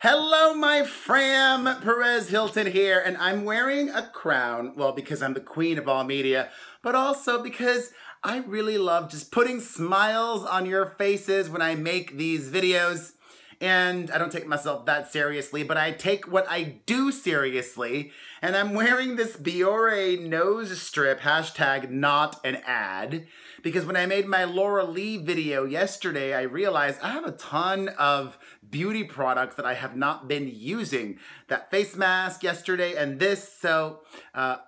Hello, my fram! Perez Hilton here, and I'm wearing a crown, well, because I'm the queen of all media, but also because I really love just putting smiles on your faces when I make these videos. And I don't take myself that seriously, but I take what I do seriously. And I'm wearing this Biore nose strip, hashtag not an ad, because when I made my Laura Lee video yesterday, I realized I have a ton of beauty products that I have not been using. That face mask yesterday and this, so I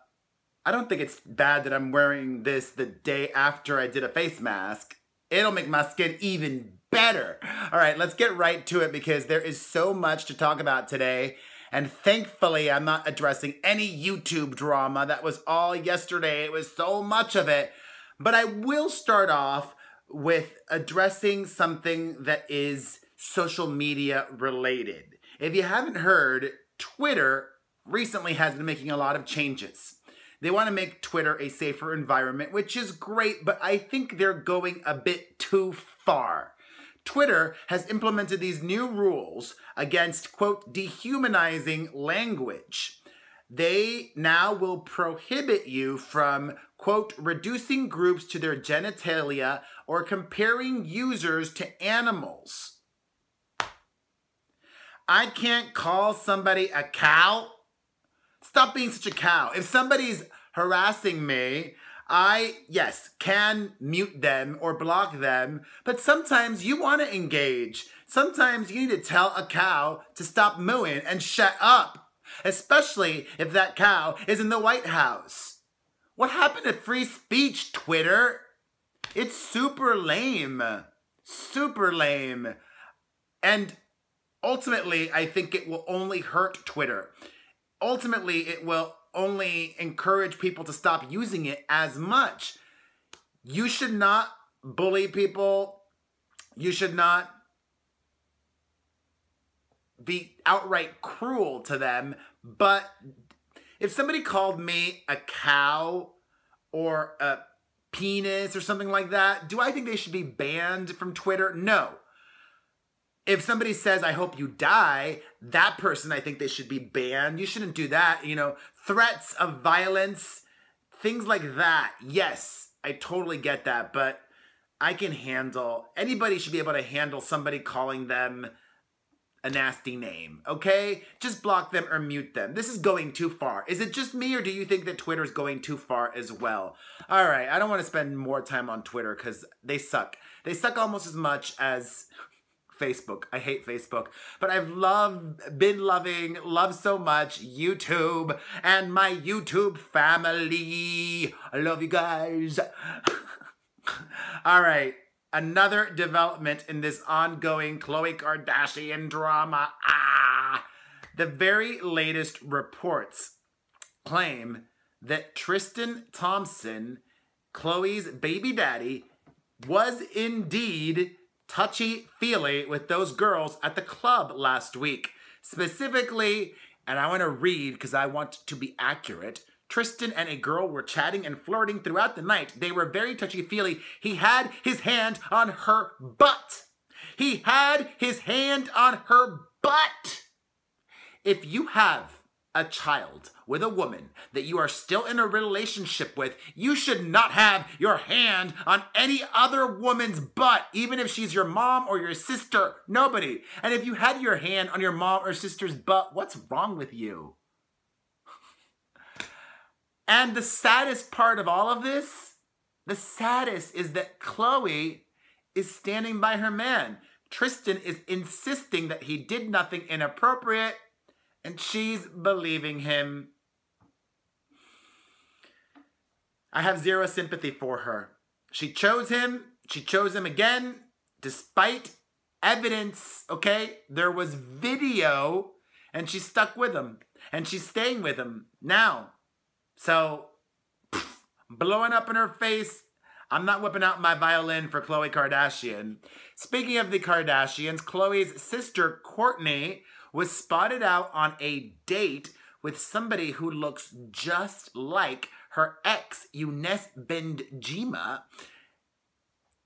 don't think it's bad that I'm wearing this the day after I did a face mask. It'll make my skin even better. All right, let's get right to it because there is so much to talk about today. And thankfully, I'm not addressing any YouTube drama. That was all yesterday. It was so much of it. But I will start off with addressing something that is social media related. If you haven't heard, Twitter recently has been making a lot of changes. They want to make Twitter a safer environment, which is great, but I think they're going a bit too far. Twitter has implemented these new rules against, quote, dehumanizing language. They now will prohibit you from, quote, reducing groups to their genitalia or comparing users to animals. I can't call somebody a cow. Stop being such a cow. If somebody's harassing me, yes, can mute them or block them, but sometimes you want to engage. Sometimes you need to tell a cow to stop mooing and shut up, especially if that cow is in the White House. What happened to free speech, Twitter? It's super lame. Super lame. And ultimately, I think it will only hurt Twitter. Ultimately, it will only encourage people to stop using it as much. You should not bully people. You should not be outright cruel to them. But if somebody called me a cow or a penis or something like that, do I think they should be banned from Twitter? No. If somebody says, I hope you die, that person, I think they should be banned. You shouldn't do that. You know, threats of violence, things like that. Yes, I totally get that, but I can handle, anybody should be able to handle somebody calling them a nasty name, okay? Just block them or mute them. This is going too far. Is it just me or do you think that Twitter's going too far as well? All right, I don't want to spend more time on Twitter because they suck. They suck almost as much as Facebook. I hate Facebook, but I've love so much YouTube and my YouTube family. I love you guys. All right, another development in this ongoing Khloe Kardashian drama. The very latest reports claim that Tristan Thompson, Khloe's baby daddy, was indeed touchy-feely with those girls at the club last week. Specifically, and I want to read because I want to be accurate, Tristan and a girl were chatting and flirting throughout the night. They were very touchy-feely. He had his hand on her butt. He had his hand on her butt. If you have a child with a woman that you are still in a relationship with, you should not have your hand on any other woman's butt, even if she's your mom or your sister. Nobody. And if you had your hand on your mom or sister's butt, what's wrong with you? And the saddest part of all of this, the saddest is that Khloe is standing by her man. Tristan is insisting that he did nothing inappropriate, and she's believing him. I have zero sympathy for her. She chose him. She chose him again, despite evidence, okay? There was video, and she stuck with him. And she's staying with him now. So, blowing up in her face, I'm not whipping out my violin for Khloe Kardashian. Speaking of the Kardashians, Khloe's sister, Kourtney, was spotted out on a date with somebody who looks just like her ex, Younes Benjima.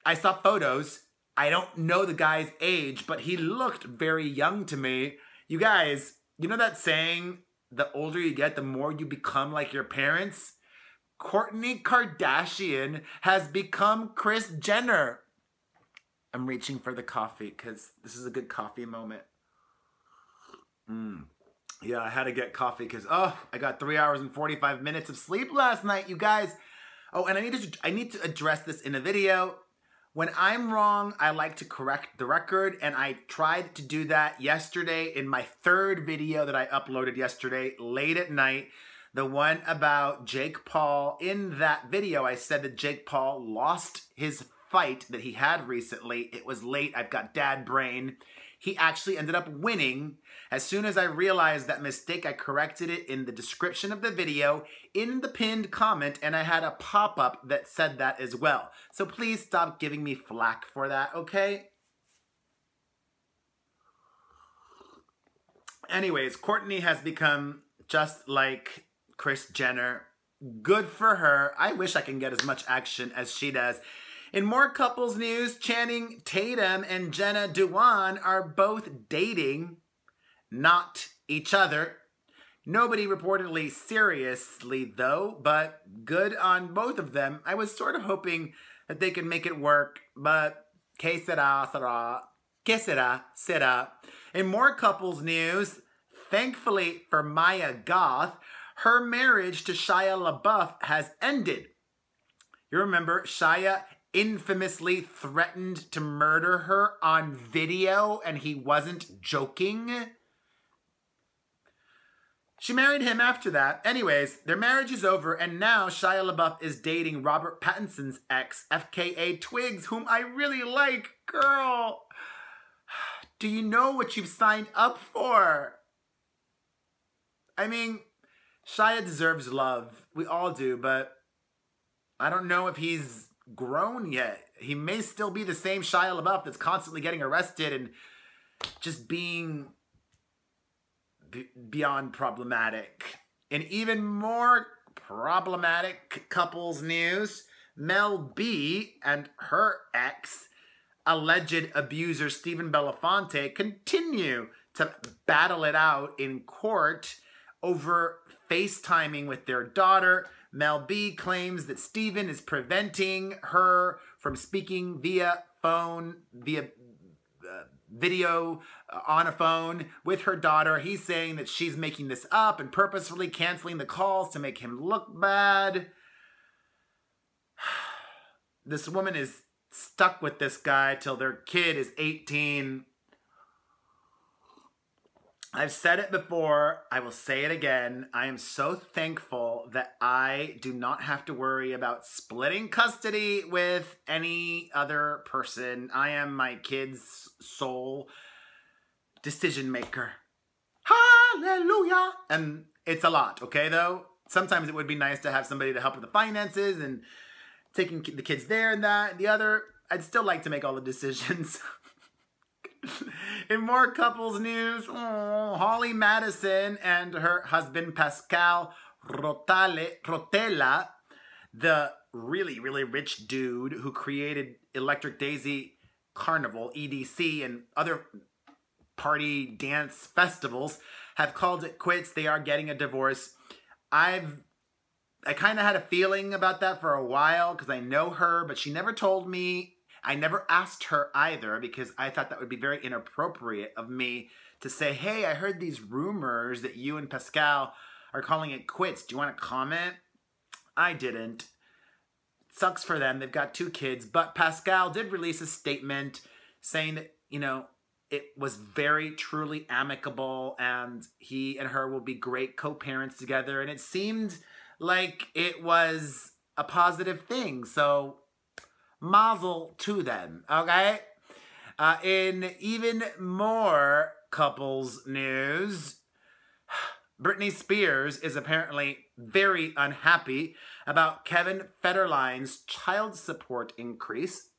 I saw photos. I don't know the guy's age, but he looked very young to me. You guys, you know that saying, the older you get, the more you become like your parents? Kourtney Kardashian has become Kris Jenner. I'm reaching for the coffee because this is a good coffee moment. Yeah, I had to get coffee because, oh, I got 3 hours and 45 minutes of sleep last night, you guys. Oh, and I need to address this in a video. When I'm wrong, I like to correct the record, and I tried to do that yesterday in my third video that I uploaded yesterday late at night. The one about Jake Paul. In that video, I said that Jake Paul lost his fight that he had recently. It was late. I've got dad brain. He actually ended up winning. As soon as I realized that mistake, I corrected it in the description of the video, in the pinned comment, and I had a pop-up that said that as well. So please stop giving me flack for that, okay? Anyways, Kourtney has become just like Kris Jenner. Good for her. I wish I can get as much action as she does. In more couples news, Channing Tatum and Jenna Dewan are both dating, not each other. Nobody reportedly seriously though, but good on both of them. I was sort of hoping that they could make it work, but que sera, sera. Que sera, sera. In more couples news, thankfully for Maya Goth, her marriage to Shia Labeouf has ended. You remember Shia infamously threatened to murder her on video, and he wasn't joking. She married him after that. Anyways, their marriage is over, and now Shia LaBeouf is dating Robert Pattinson's ex, FKA Twigs, whom I really like. Girl, do you know what you've signed up for? I mean, Shia deserves love. We all do, but I don't know if he's grown yet. He may still be the same Shia LaBeouf that's constantly getting arrested and just being beyond problematic. In even more problematic couples news, Mel B and her ex, alleged abuser Stephen Belafonte, continue to battle it out in court over FaceTiming with their daughter. Mel B claims that Stephen is preventing her from speaking via phone, via video on a phone with her daughter. He's saying that she's making this up and purposefully canceling the calls to make him look bad. This woman is stuck with this guy till their kid is 18. I've said it before, I will say it again. I am so thankful that I do not have to worry about splitting custody with any other person. I am my kid's sole decision maker. Hallelujah! And it's a lot, okay, though? Sometimes it would be nice to have somebody to help with the finances and taking the kids there and that and the other. I'd still like to make all the decisions. In more couples news, Holly Madison and her husband Pascal Rotella, the really, really rich dude who created Electric Daisy Carnival, EDC, and other party dance festivals, have called it quits. They are getting a divorce. I kind of had a feeling about that for a while because I know her, but she never told me. I never asked her either because I thought that would be very inappropriate of me to say, hey, I heard these rumors that you and Pascal are calling it quits. Do you want to comment? I didn't. Sucks for them. They've got 2 kids. But Pascal did release a statement saying that, you know, it was very truly amicable and he and her will be great co-parents together. And it seemed like it was a positive thing. So mazel to them, okay? In even more couples news, Britney Spears is apparently very unhappy about Kevin Federline's child support increase.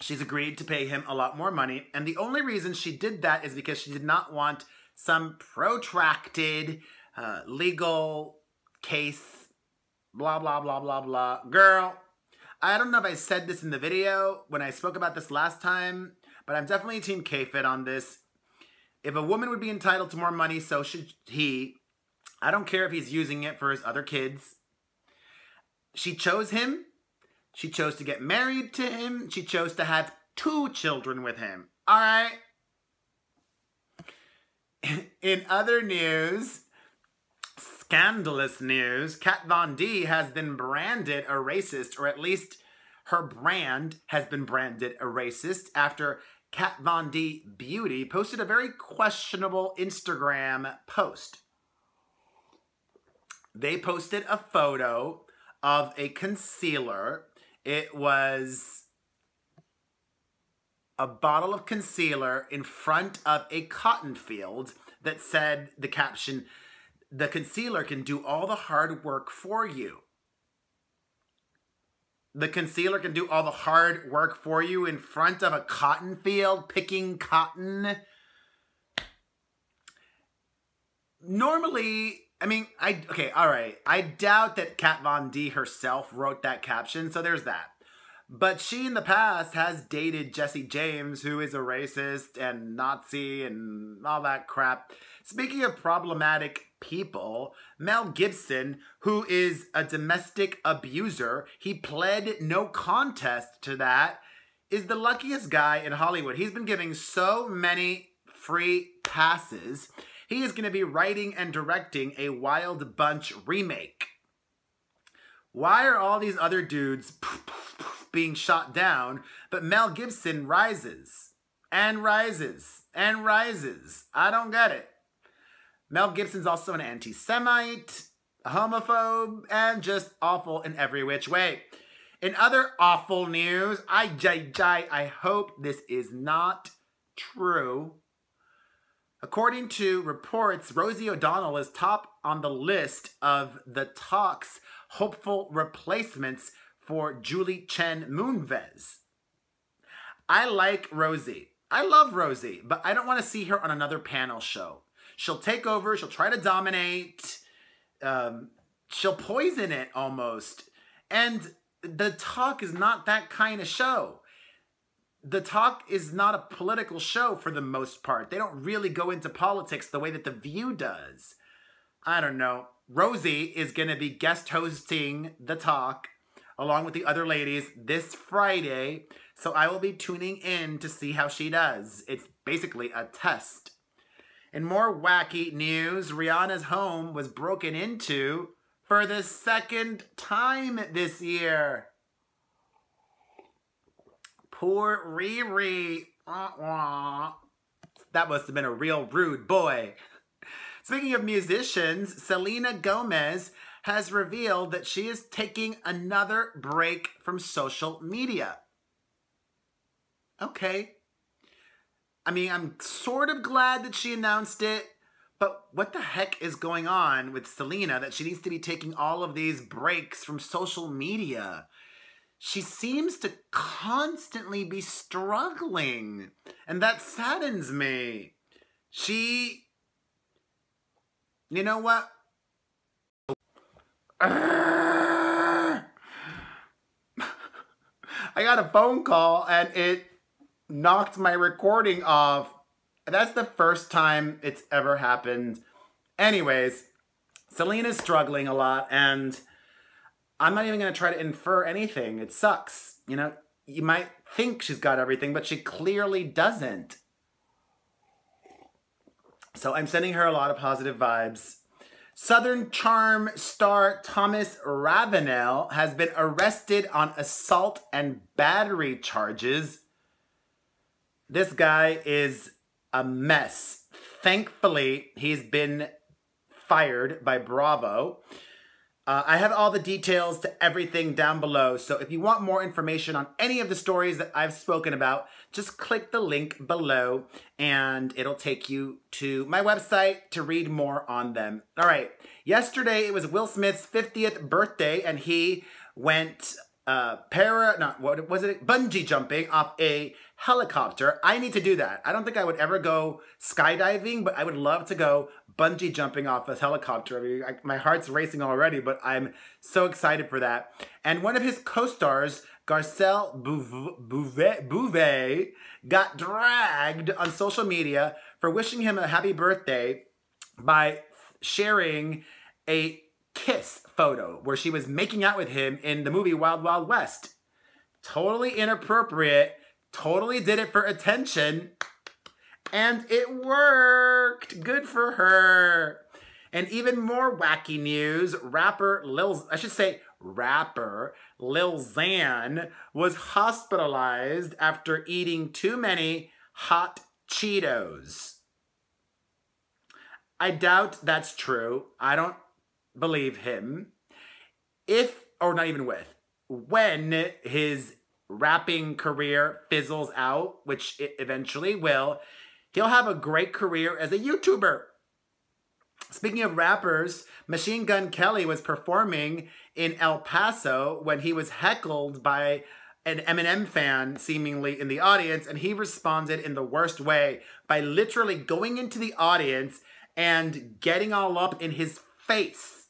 She's agreed to pay him a lot more money, and the only reason she did that is because she did not want some protracted legal case, blah, blah, blah, blah, blah. Girl, I don't know if I said this in the video when I spoke about this last time, but I'm definitely Team K-Fit on this. If a woman would be entitled to more money, so should he. I don't care if he's using it for his other kids. She chose him. She chose to get married to him. She chose to have 2 children with him. All right? In other news, scandalous news, Kat Von D has been branded a racist, or at least her brand has been branded a racist after Kat Von D Beauty posted a very questionable Instagram post. They posted a photo of a concealer. It was a bottle of concealer in front of a cotton field that said, the caption, "The concealer can do all the hard work for you." The concealer can do all the hard work for you in front of a cotton field, picking cotton. Normally, I mean, okay, all right. I doubt that Kat Von D herself wrote that caption, so there's that. But she in the past has dated Jesse James, who is a racist and Nazi and all that crap. Speaking of problematic people, Mel Gibson, who is a domestic abuser, he pled no contest to that, is the luckiest guy in Hollywood. He's been giving so many free passes. He is going to be writing and directing a Wild Bunch remake. Why are all these other dudes being shot down, but Mel Gibson rises and rises and rises? I don't get it. Mel Gibson's also an anti-Semite, a homophobe, and just awful in every which way. In other awful news, I hope this is not true. According to reports, Rosie O'Donnell is top on the list of the talks hopeful replacements for Julie Chen Moonves. I like Rosie. I love Rosie, but I don't want to see her on another panel show. She'll take over. She'll try to dominate. She'll poison it almost. And The Talk is not that kind of show. The Talk is not a political show for the most part. They don't really go into politics the way that The View does. I don't know. Rosie is going to be guest hosting The Talk along with the other ladies this Friday. So I will be tuning in to see how she does. It's basically a test. In more wacky news, Rihanna's home was broken into for the 2nd time this year. Poor Riri. That must have been a real rude boy. Speaking of musicians, Selena Gomez has revealed that she is taking another break from social media. Okay. I mean, I'm sort of glad that she announced it, but what the heck is going on with Selena that she needs to be taking all of these breaks from social media? She seems to constantly be struggling, and that saddens me. You know what? I got a phone call and it knocked my recording off. That's the first time it's ever happened. Anyways, Selena's struggling a lot and I'm not even going to try to infer anything. It sucks. You know, you might think she's got everything, but she clearly doesn't. So I'm sending her a lot of positive vibes. Southern Charm star Thomas Ravenel has been arrested on assault and battery charges. This guy is a mess. Thankfully, he's been fired by Bravo. I have all the details to everything down below, so if you want more information on any of the stories that I've spoken about, just click the link below and it'll take you to my website to read more on them. All right, yesterday it was Will Smith's 50th birthday and he went bungee jumping off a helicopter. I need to do that. I don't think I would ever go skydiving, but I would love to go bungee jumping off a helicopter. I mean, my heart's racing already, but I'm so excited for that. And one of his co-stars, Gisele Bouvet, got dragged on social media for wishing him a happy birthday by sharing a kiss photo where she was making out with him in the movie Wild Wild West. Totally inappropriate, totally did it for attention, and it worked. Good for her. And even more wacky news, rapper Lil XAN was hospitalized after eating too many hot Cheetos. I doubt that's true. I don't believe him. When his rapping career fizzles out, which it eventually will, he'll have a great career as a YouTuber. Speaking of rappers, Machine Gun Kelly was performing in El Paso when he was heckled by an Eminem fan seemingly in the audience, and he responded in the worst way by literally going into the audience and getting all up in his face.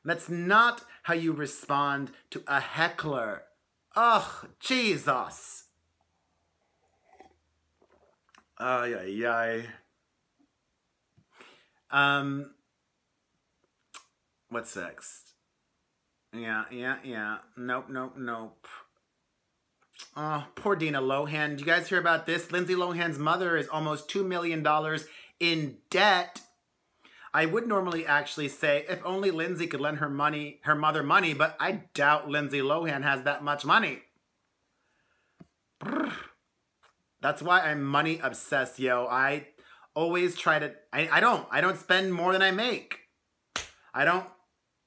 That's not how you respond to a heckler. Ugh, Jesus. Ay, ay, ay. What's next? Yeah. Nope. Oh, poor Dina Lohan. Did you guys hear about this? Lindsay Lohan's mother is almost $2 million in debt. I would normally actually say if only Lindsay could lend her mother money, but I doubt Lindsay Lohan has that much money. That's why I'm money obsessed, yo. I always try to, I don't spend more than I make. I don't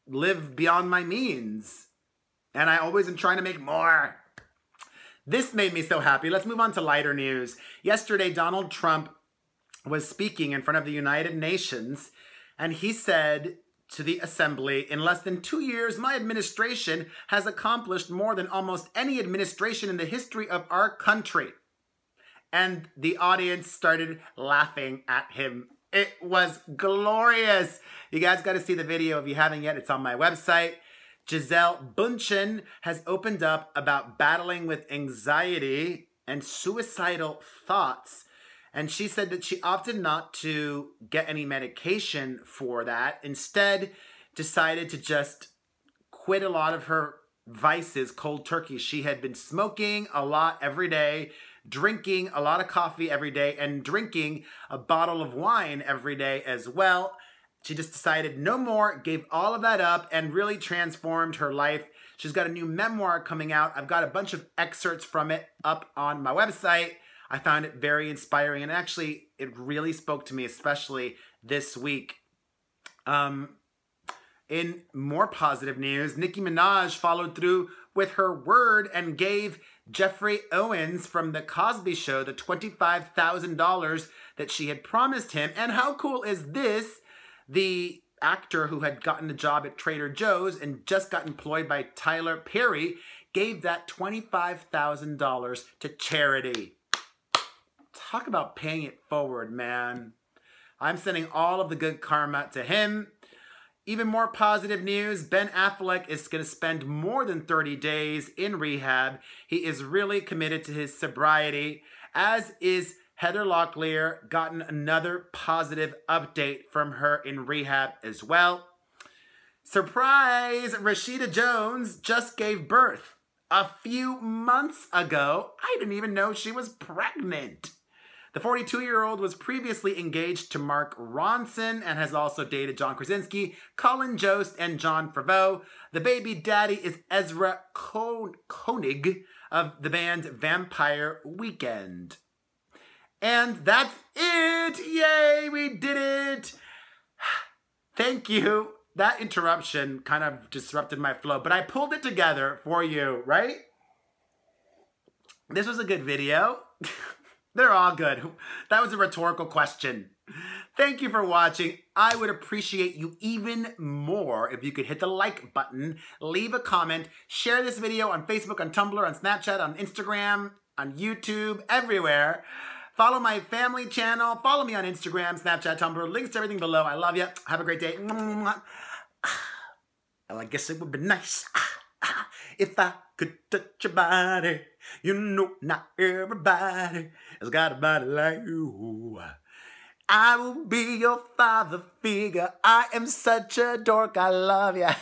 live beyond my means. And I always am trying to make more. This made me so happy. Let's move on to lighter news. Yesterday, Donald Trump was speaking in front of the United Nations, and he said to the assembly, in less than 2 years, my administration has accomplished more than almost any administration in the history of our country. And the audience started laughing at him. It was glorious. You guys got to see the video if you haven't yet. It's on my website. GISELE Bundchεν has opened up about battling with anxiety and suicidal thoughts. And she said that she opted not to get any medication for that. Instead, decided to just quit a lot of her vices cold turkey. She had been smoking a lot every day, drinking a lot of coffee every day, and drinking a bottle of wine every day as well. She just decided no more, gave all of that up, and really transformed her life. She's got a new memoir coming out. I've got a bunch of excerpts from it up on my website. I found it very inspiring, and actually, it really spoke to me, especially this week. In more positive news, Nicki Minaj followed through with her word and gave Jeffrey Owens from The Cosby Show the $25,000 that she had promised him. And how cool is this? The actor who had gotten a job at Trader Joe's and just got employed by Tyler Perry gave that $25,000 to charity. Talk about paying it forward, man. I'm sending all of the good karma to him. Even more positive news, Ben Affleck is going to spend more than 30 days in rehab. He is really committed to his sobriety, as is Heather Locklear. Gotten another positive update from her in rehab as well. Surprise! Rashida Jones just gave birth a few months ago. I didn't even know she was pregnant. The 42-year-old was previously engaged to Mark Ronson and has also dated John Krasinski, Colin Jost, and John Favreau. The baby daddy is Ezra Koenig of the band Vampire Weekend. And that's it! Yay, we did it! Thank you. That interruption kind of disrupted my flow, but I pulled it together for you, right? This was a good video. They're all good. That was a rhetorical question. Thank you for watching. I would appreciate you even more if you could hit the like button, leave a comment, share this video on Facebook, on Tumblr, on Snapchat, on Instagram, on YouTube, everywhere. Follow my family channel. Follow me on Instagram, Snapchat, Tumblr. Links to everything below. I love you. Have a great day. Well, I guess it would be nice if I could touch your body. You know, not everybody has got a body like you. I will be your father figure. I am such a dork. I love ya.